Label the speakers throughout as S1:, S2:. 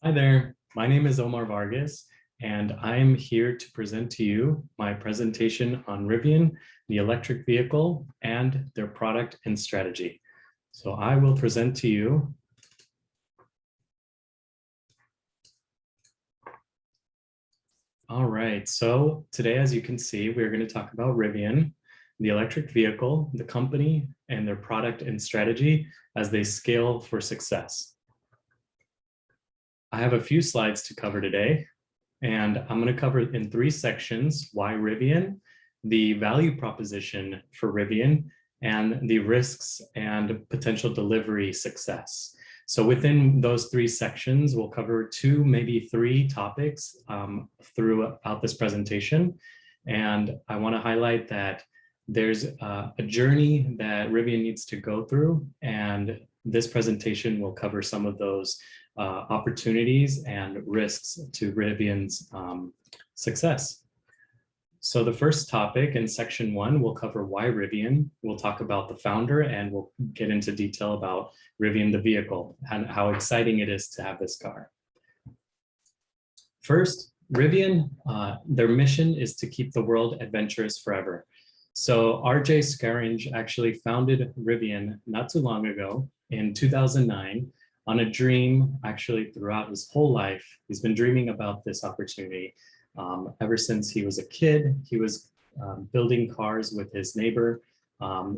S1: Hi there, my name is Omar Vargas, and I'm here to present to you my presentation on Rivian, the electric vehicle, and their product and strategy. So I will present to you. All right, so today, as you can see, we're going to talk about Rivian, the electric vehicle, the company, and their product and strategy as they scale for success. I have a few slides to cover today, and I'm going to cover in 3 sections: why Rivian, the value proposition for Rivian, and the risks and potential delivery success. So within those 3 sections, we'll cover 2, maybe 3 topics throughout this presentation. And I want to highlight that there's a journey that Rivian needs to go through, and this presentation will cover some of those opportunities and risks to Rivian's success. So the first topic in section 1, we'll cover why Rivian. We'll talk about the founder, and we'll get into detail about Rivian, the vehicle, and how exciting it is to have this car. First, Rivian, their mission is to keep the world adventurous forever. So RJ Scaringe actually founded Rivian not too long ago in 2009 on a dream. Actually, throughout his whole life, he's been dreaming about this opportunity. Ever since he was a kid, he was building cars with his neighbor.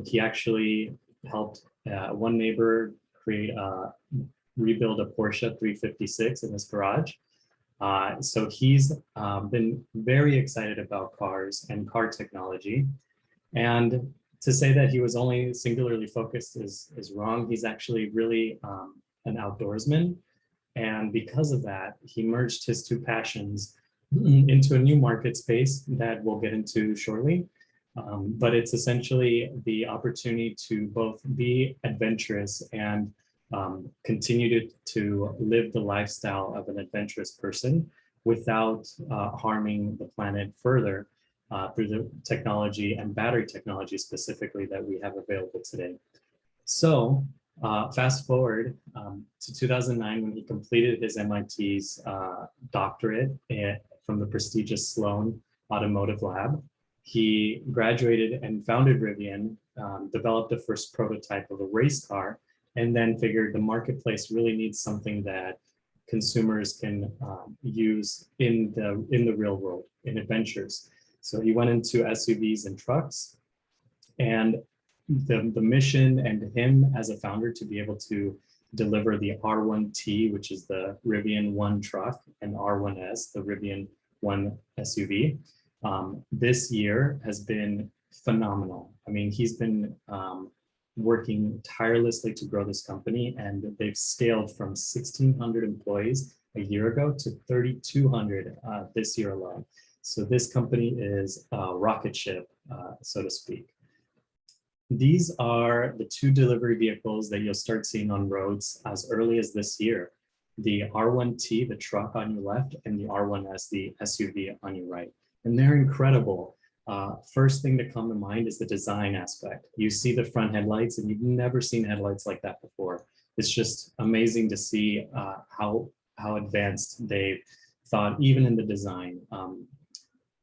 S1: He actually helped one neighbor rebuild a Porsche 356 in his garage. So he's been very excited about cars and car technology. And to say that he was only singularly focused is wrong. He's actually really an outdoorsman. And because of that, he merged his 2 passions into a new market space that we'll get into shortly. But it's essentially the opportunity to both be adventurous and continue to live the lifestyle of an adventurous person without harming the planet further through the technology and battery technology specifically that we have available today. So fast forward to 2009, when he completed his MIT's doctorate from the prestigious Sloan Automotive Lab. He graduated and founded Rivian, developed the first prototype of a race car, and then figured the marketplace really needs something that consumers can use in the real world, in adventures. So he went into SUVs and trucks, and the mission and him as a founder to be able to deliver the R1T, which is the Rivian 1 truck, and R1S, the Rivian 1 SUV. This year has been phenomenal. I mean, he's been working tirelessly to grow this company, and they've scaled from 1,600 employees a year ago to 3,200 this year alone. So this company is a rocket ship, so to speak. These are the 2 delivery vehicles that you'll start seeing on roads as early as this year. The R1T, the truck on your left, and the R1S, the SUV on your right. And they're incredible. First thing to come to mind is the design aspect. You see the front headlights, and you've never seen headlights like that before. It's just amazing to see how advanced they've thought, even in the design.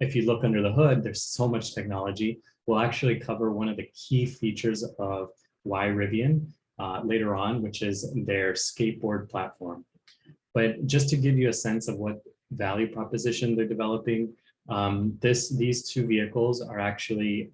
S1: If you look under the hood, there's so much technology. We'll actually cover one of the key features of why Rivian later on, which is their skateboard platform. But just to give you a sense of what value proposition they're developing, these 2 vehicles are actually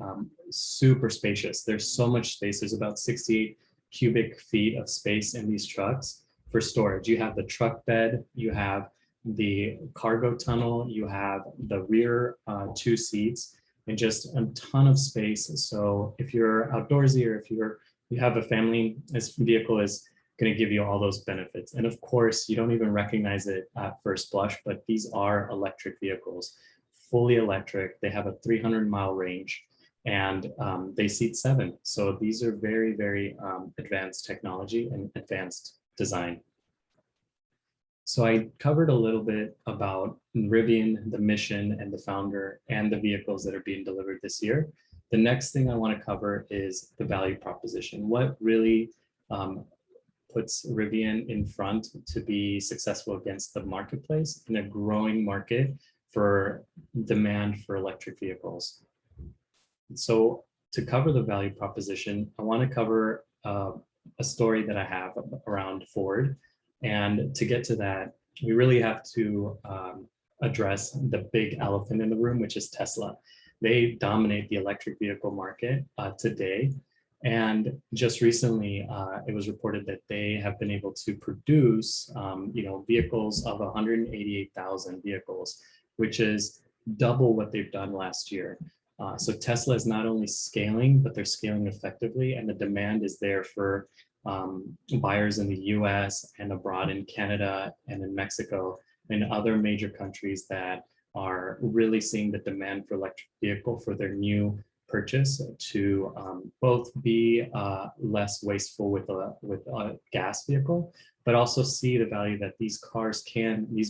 S1: super spacious. There's so much space. There's about 68 cubic feet of space in these trucks for storage. You have the truck bed, you have the cargo tunnel, you have the rear 2 seats, and just a ton of space. So if you're outdoorsy, or if you have a family, this vehicle is going to give you all those benefits. And of course, you don't even recognize it at first blush, but these are electric vehicles, fully electric. They have a 300-mile range, and they seat 7. So these are very, very advanced technology and advanced design. So I covered a little bit about Rivian, the mission and the founder, and the vehicles that are being delivered this year. The next thing I want to cover is the value proposition. What really puts Rivian in front to be successful against the marketplace in a growing market for demand for electric vehicles. So to cover the value proposition, I want to cover a story that I have around Ford. And to get to that, we really have to address the big elephant in the room, which is Tesla. They dominate the electric vehicle market today. And just recently, it was reported that they have been able to produce, vehicles of 188,000 vehicles, which is double what they've done last year. So Tesla is not only scaling, but they're scaling effectively, and the demand is there for buyers in the US and abroad in Canada and in Mexico and other major countries that are really seeing the demand for electric vehicle for their new purchase to both be less wasteful with a gas vehicle, but also see the value that these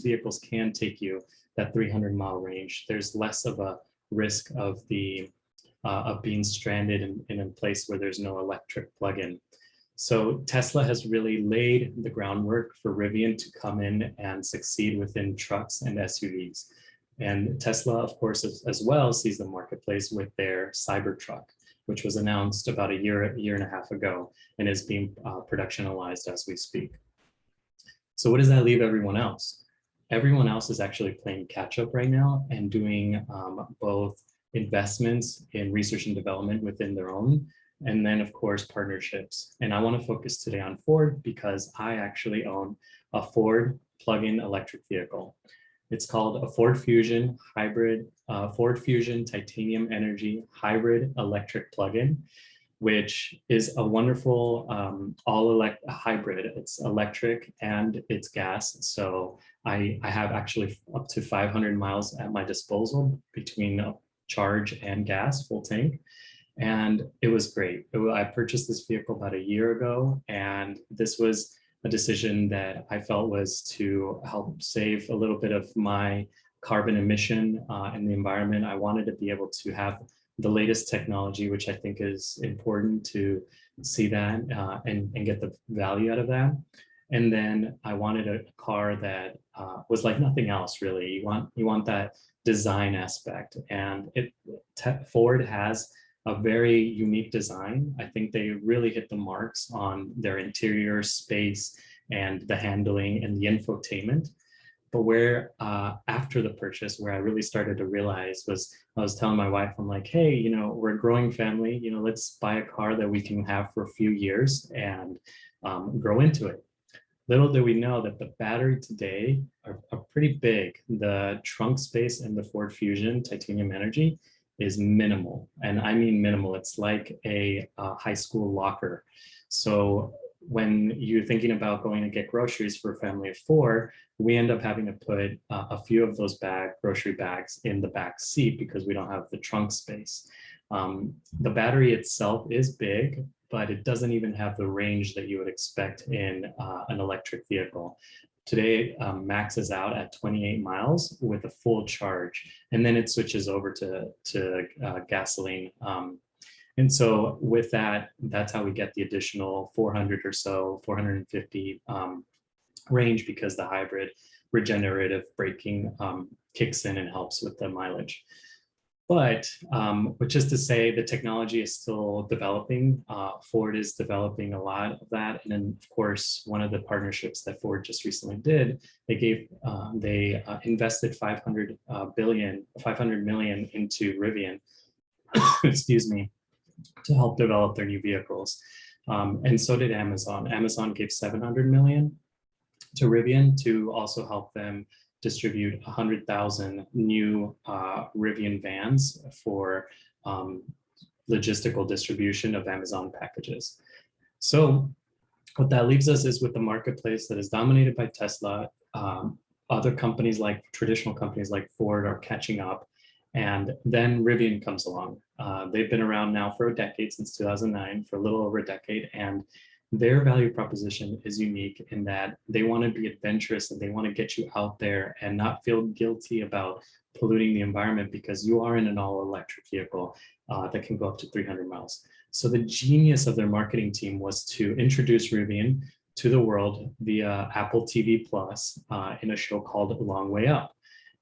S1: vehicles can take you that 300-mile range. There's less of a risk of being stranded in a place where there's no electric plug-in. So Tesla has really laid the groundwork for Rivian to come in and succeed within trucks and SUVs. And Tesla, of course, as well, sees the marketplace with their Cybertruck, which was announced about a year and a half ago and is being productionalized as we speak. So what does that leave everyone else? Everyone else is actually playing catch up right now and doing both investments in research and development within their own, and then of course partnerships. And I want to focus today on Ford because I actually own a Ford plug-in electric vehicle. It's called a Ford Fusion hybrid, Ford Fusion titanium energy hybrid electric plug-in, which is a wonderful hybrid. It's electric and it's gas. So I have actually up to 500 miles at my disposal between charge and gas, full tank. And it was great. I purchased this vehicle about a year ago, and this was a decision that I felt was to help save a little bit of my carbon emission in the environment. I wanted to be able to have the latest technology, which I think is important to see that and get the value out of that. And then I wanted a car that was like nothing else, really. You want that design aspect, and Ford has a very unique design. I think they really hit the marks on their interior space and the handling and the infotainment. But where after the purchase, where I really started to realize was, I was telling my wife, I'm like, hey, we're a growing family, let's buy a car that we can have for a few years and grow into it. Little do we know that the battery today are pretty big. The trunk space in the Ford Fusion Titanium Energy is minimal. And I mean minimal. It's like a high school locker. So when you're thinking about going to get groceries for a family of four, we end up having to put a few of those grocery bags in the back seat because we don't have the trunk space. The battery itself is big, but it doesn't even have the range that you would expect in an electric vehicle. Today, maxes out at 28 miles with a full charge, and then it switches over to gasoline. And so with that, that's how we get the additional 400 or so, 450 range, because the hybrid regenerative braking kicks in and helps with the mileage. But which is to say, the technology is still developing. Ford is developing a lot of that. And then, of course, one of the partnerships that Ford just recently did, they invested 500 million into Rivian, excuse me, to help develop their new vehicles. And so did Amazon. Amazon gave 700 million to Rivian to also help them distribute 100,000 new Rivian vans for logistical distribution of Amazon packages. So what that leaves us is with the marketplace that is dominated by Tesla. Other companies, like traditional companies like Ford, are catching up. And then Rivian comes along. They've been around now for a decade, since 2009, for a little over a decade. And their value proposition is unique in that they want to be adventurous and they want to get you out there and not feel guilty about polluting the environment because you are in an all-electric vehicle that can go up to 300 miles. So the genius of their marketing team was to introduce Rivian to the world via Apple TV Plus in a show called Long Way Up.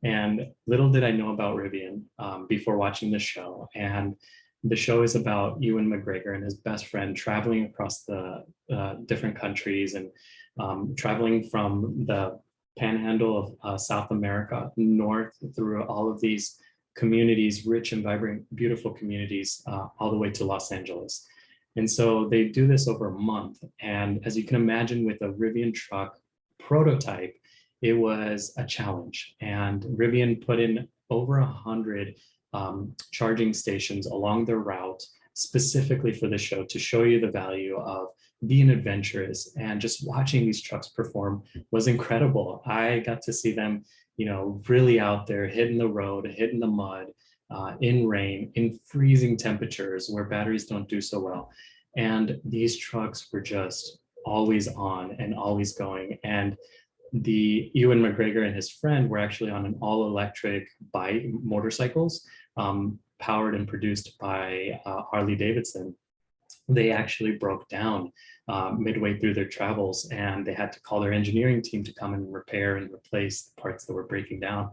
S1: And little did I know about Rivian before watching the show. And the show is about Ewan McGregor and his best friend traveling across the different countries and traveling from the panhandle of South America north through all of these communities, rich and vibrant, beautiful communities, all the way to Los Angeles. And so they do this over a month. And as you can imagine, with a Rivian truck prototype, it was a challenge. And Rivian put in over 100 charging stations along their route specifically for the show to show you the value of being adventurous. And just watching these trucks perform was incredible. I got to see them, you know, really out there, hitting the road, hitting the mud, in rain, in freezing temperatures where batteries don't do so well. And these trucks were just always on and always going. And the Ewan McGregor and his friend were actually on an all-electric bike motorcycles, powered and produced by Harley Davidson. They actually broke down midway through their travels, and they had to call their engineering team to come and repair and replace the parts that were breaking down.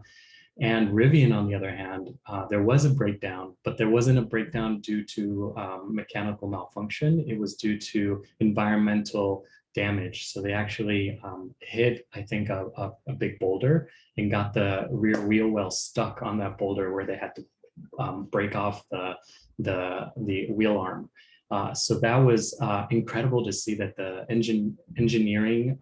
S1: And Rivian, on the other hand, there was a breakdown, but there wasn't a breakdown due to mechanical malfunction. It was due to environmental damage. So they actually hit, I think, a big boulder and got the rear wheel well stuck on that boulder, where they had to break off the wheel arm. So that was incredible to see that the engineering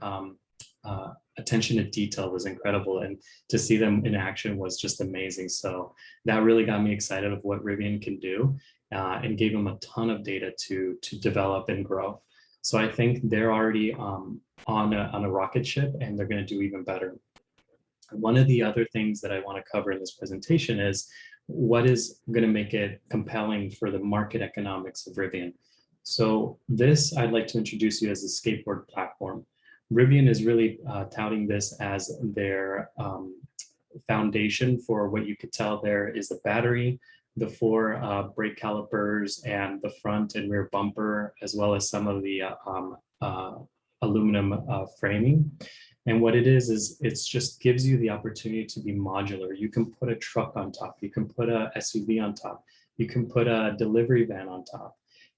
S1: attention to detail was incredible, and to see them in action was just amazing. So that really got me excited of what Rivian can do, and gave them a ton of data to develop and grow. So I think they're already on a rocket ship, and they're going to do even better. One of the other things that I want to cover in this presentation is what is going to make it compelling for the market economics of Rivian. So this, I'd like to introduce you as a skateboard platform. Rivian is really touting this as their foundation for what you could tell there is the battery, the 4 brake calipers, and the front and rear bumper, as well as some of the aluminum framing. And what it is it's just gives you the opportunity to be modular. You can put a truck on top, you can put a SUV on top, you can put a delivery van on top.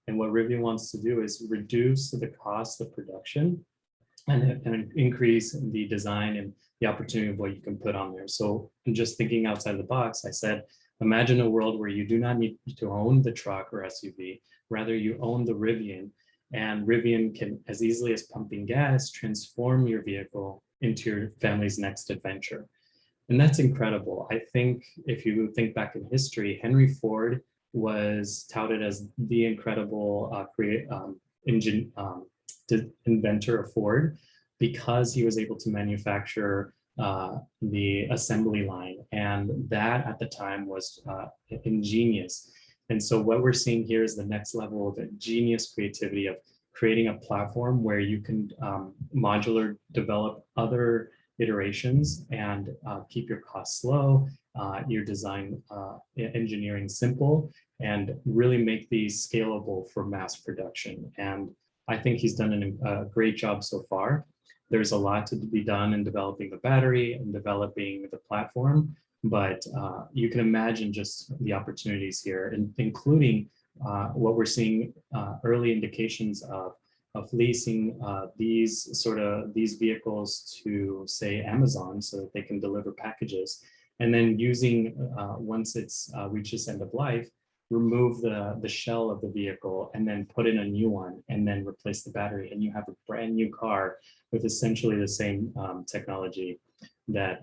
S1: And what Rivian wants to do is reduce the cost of production and increase the design and the opportunity of what you can put on there. So just thinking outside the box, I said, imagine a world where you do not need to own the truck or SUV, rather you own the Rivian, and Rivian can, as easily as pumping gas, transform your vehicle into your family's next adventure. And that's incredible. I think if you think back in history, Henry Ford was touted as the incredible inventor of Ford, because he was able to manufacture the assembly line, and that at the time was ingenious. And so what we're seeing here is the next level of ingenious creativity of creating a platform where you can modular develop other iterations and keep your costs low, your design engineering simple, and really make these scalable for mass production. And I think he's done a great job so far. There's a lot to be done in developing the battery and developing the platform, but you can imagine just the opportunities here, including what we're seeing early indications of leasing these vehicles to, say, Amazon, so that they can deliver packages, and then using once it's reaches end of life, remove the shell of the vehicle and then put in a new one and then replace the battery, and you have a brand new car with essentially the same technology that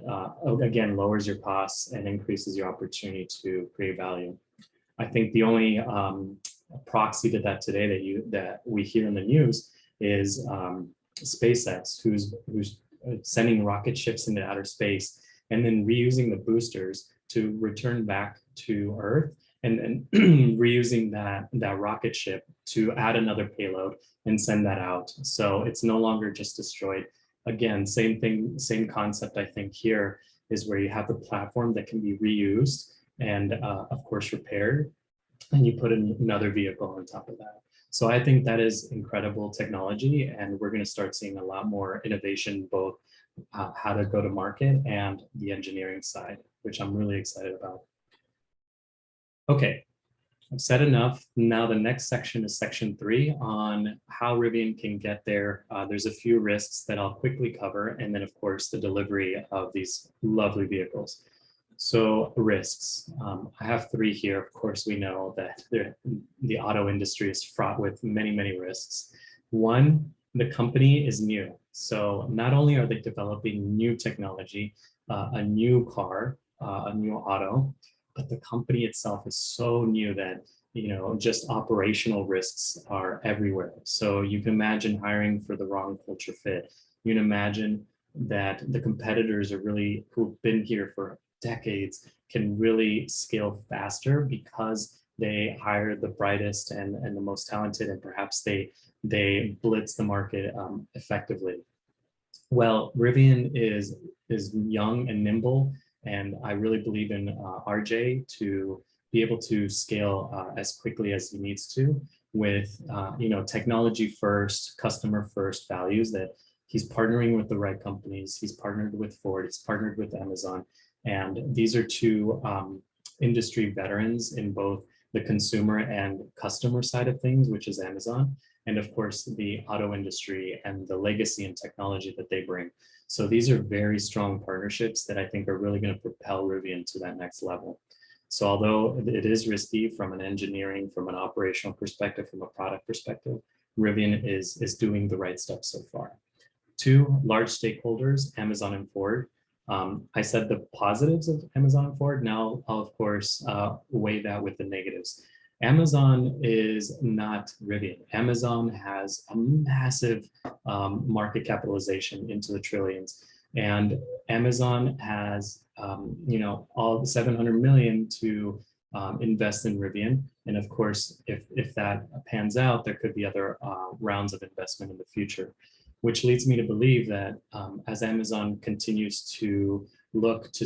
S1: again lowers your costs and increases your opportunity to create value. I think the only proxy to that today that we hear in the news is SpaceX, who's sending rocket ships into outer space and then reusing the boosters to return back to Earth, and then reusing that rocket ship to add another payload and send that out. So it's no longer just destroyed. Again, same thing, same concept. I think here is where you have the platform that can be reused and of course repaired, and you put in another vehicle on top of that. So I think that is incredible technology, and we're going to start seeing a lot more innovation, both how to go to market and the engineering side, which I'm really excited about. Okay, I've said enough. Now the next section is section 3 on how Rivian can get there. There's a few risks that I'll quickly cover, and then of course the delivery of these lovely vehicles. So risks, I have 3 here. Of course, we know that the auto industry is fraught with many, many risks. One, the company is new. So not only are they developing new technology, a new car, a new auto, but the company itself is so new that, just operational risks are everywhere. So you can imagine hiring for the wrong culture fit. You can imagine that the competitors are really, who've been here for decades, can really scale faster because they hire the brightest and the most talented, and perhaps they blitz the market effectively. Well, Rivian is young and nimble, and I really believe in RJ to be able to scale as quickly as he needs to with technology first, customer first values, that he's partnering with the right companies. He's partnered with Ford, he's partnered with Amazon, and these are 2 industry veterans in both the consumer and customer side of things, which is Amazon, and of course the auto industry and the legacy and technology that they bring. So these are very strong partnerships that I think are really going to propel Rivian to that next level. So although it is risky from an engineering, from an operational perspective, from a product perspective, Rivian is doing the right steps so far. 2 large stakeholders, Amazon and Ford. I said the positives of Amazon and Ford. Now I'll of course weigh that with the negatives. Amazon is not Rivian. Amazon has a massive market capitalization into the trillions, and Amazon has all 700 million to invest in Rivian. And of course, if that pans out, there could be other rounds of investment in the future, which leads me to believe that as Amazon continues to look to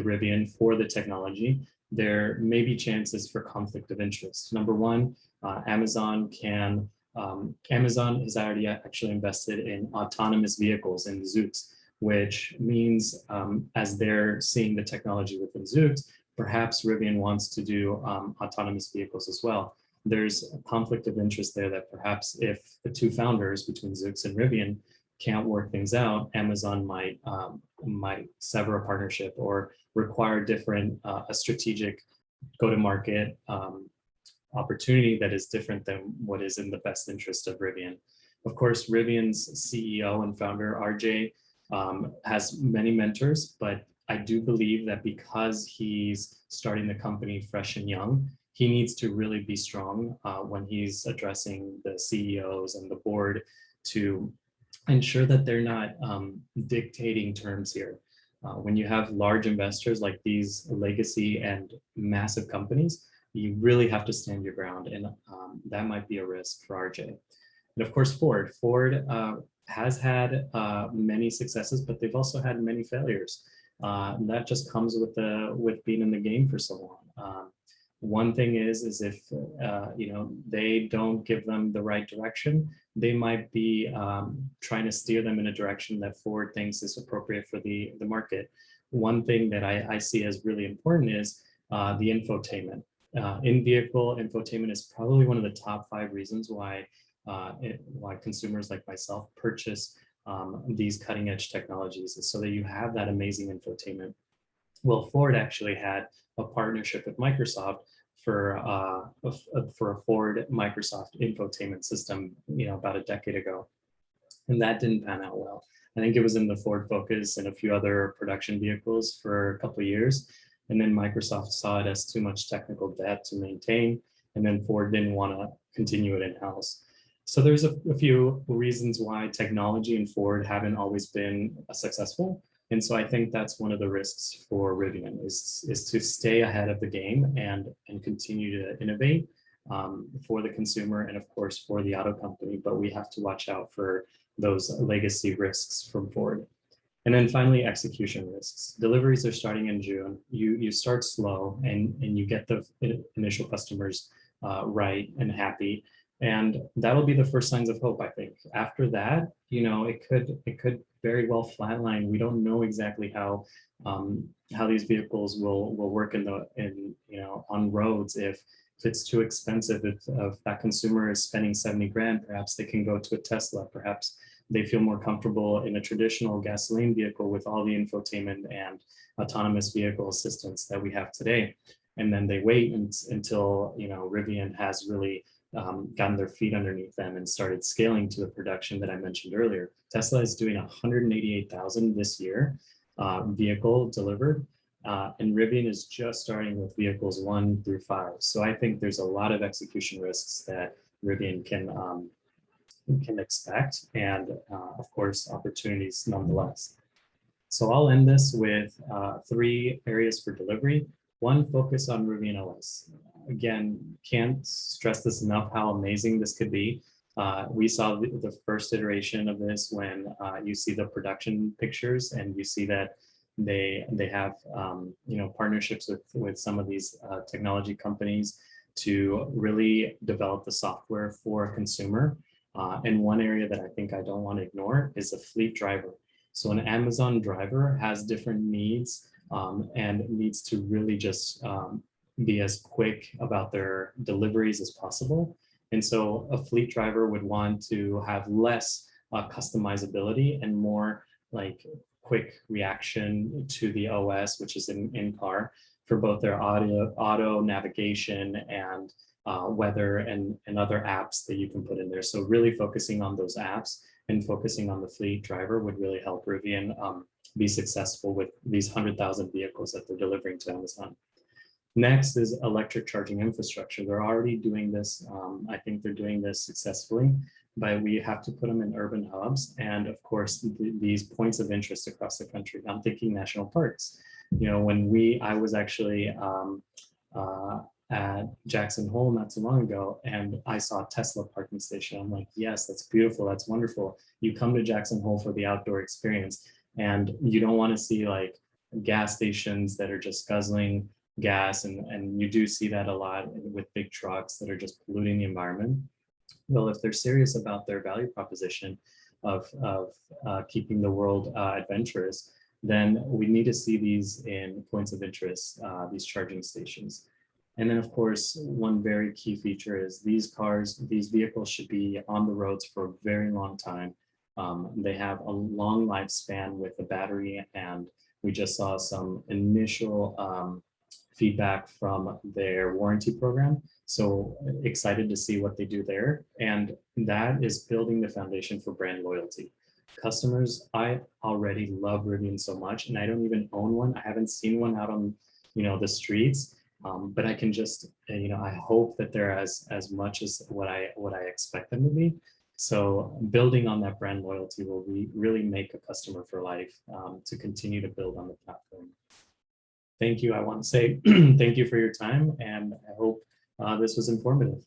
S1: Rivian for the technology, there may be chances for conflict of interest. Number one, Amazon has already actually invested in autonomous vehicles in Zoox, which means as they're seeing the technology within Zoox, perhaps Rivian wants to do autonomous vehicles as well. There's a conflict of interest there that perhaps if the 2 founders between Zoox and Rivian can't work things out, Amazon might sever a partnership or require different a strategic go-to-market opportunity that is different than what is in the best interest of Rivian. Of course, Rivian's CEO and founder, RJ, has many mentors, but I do believe that because he's starting the company fresh and young, he needs to really be strong when he's addressing the CEOs and the board to ensure that they're not dictating terms here. When you have large investors like these legacy and massive companies, you really have to stand your ground, and that might be a risk for RJ. And of course, Ford. Ford has had many successes, but they've also had many failures. And that just comes with being in the game for so long. One thing is if they don't give them the right direction, they might be trying to steer them in a direction that Ford thinks is appropriate for the market. One thing that I see as really important is the infotainment. In-vehicle infotainment is probably one of the top 5 reasons why consumers like myself purchase these cutting-edge technologies, so that you have that amazing infotainment. Well, Ford actually had a partnership with Microsoft for a Ford Microsoft infotainment system, about a decade ago, and that didn't pan out well. I think it was in the Ford Focus and a few other production vehicles for a couple of years, and then Microsoft saw it as too much technical debt to maintain, and then Ford didn't want to continue it in-house. So there's a few reasons why technology and Ford haven't always been successful. And so I think that's one of the risks for Rivian is to stay ahead of the game and continue to innovate for the consumer and of course for the auto company, but we have to watch out for those legacy risks from Ford. And then finally, execution risks. Deliveries are starting in June. You start slow and you get the initial customers right and happy. And that'll be the first signs of hope, I think. After that, it could very well flatline. We don't know exactly how these vehicles will work on roads. If it's too expensive, if that consumer is spending 70 grand, perhaps they can go to a Tesla. Perhaps they feel more comfortable in a traditional gasoline vehicle with all the infotainment and autonomous vehicle assistance that we have today. And then they wait until Rivian has really gotten their feet underneath them and started scaling to the production that I mentioned earlier. Tesla is doing 188,000 this year vehicle delivered, and Rivian is just starting with vehicles 1 through 5. So I think there's a lot of execution risks that Rivian can expect, and of course opportunities nonetheless. So I'll end this with 3 areas for delivery. 1, focus on Rivian OS. Again, can't stress this enough how amazing this could be. We saw the first iteration of this when you see the production pictures and you see that they have partnerships with some of these technology companies to really develop the software for a consumer. And one area that I think I don't want to ignore is a fleet driver. So an Amazon driver has different needs and needs to really just be as quick about their deliveries as possible. And so a fleet driver would want to have less customizability and more like quick reaction to the OS, which is in car, for both their auto navigation and weather and other apps that you can put in there. So really focusing on those apps and focusing on the fleet driver would really help Rivian be successful with these 100,000 vehicles that they're delivering to Amazon. Next is electric charging infrastructure. They're already doing this. I think they're doing this successfully, but we have to put them in urban hubs. And of course, these points of interest across the country. I'm thinking national parks. When I was actually at Jackson Hole not too long ago, and I saw a Tesla parking station. I'm like, yes, that's beautiful. That's wonderful. You come to Jackson Hole for the outdoor experience, and you don't want to see like gas stations that are just guzzling gas, and you do see that a lot with big trucks that are just polluting the environment. Well, if they're serious about their value proposition of keeping the world adventurous, then we need to see these in points of interest, these charging stations. And then, of course, one very key feature is these vehicles should be on the roads for a very long time. They have a long lifespan with the battery, and we just saw some initial feedback from their warranty program. So excited to see what they do there. And that is building the foundation for brand loyalty. Customers, I already love Rivian so much, and I don't even own one. I haven't seen one out on the streets. But I can just, I hope that they're as much as what I expect them to be. So building on that brand loyalty will really make a customer for life to continue to build on the platform. Thank you. I want to say thank you for your time, and I hope this was informative.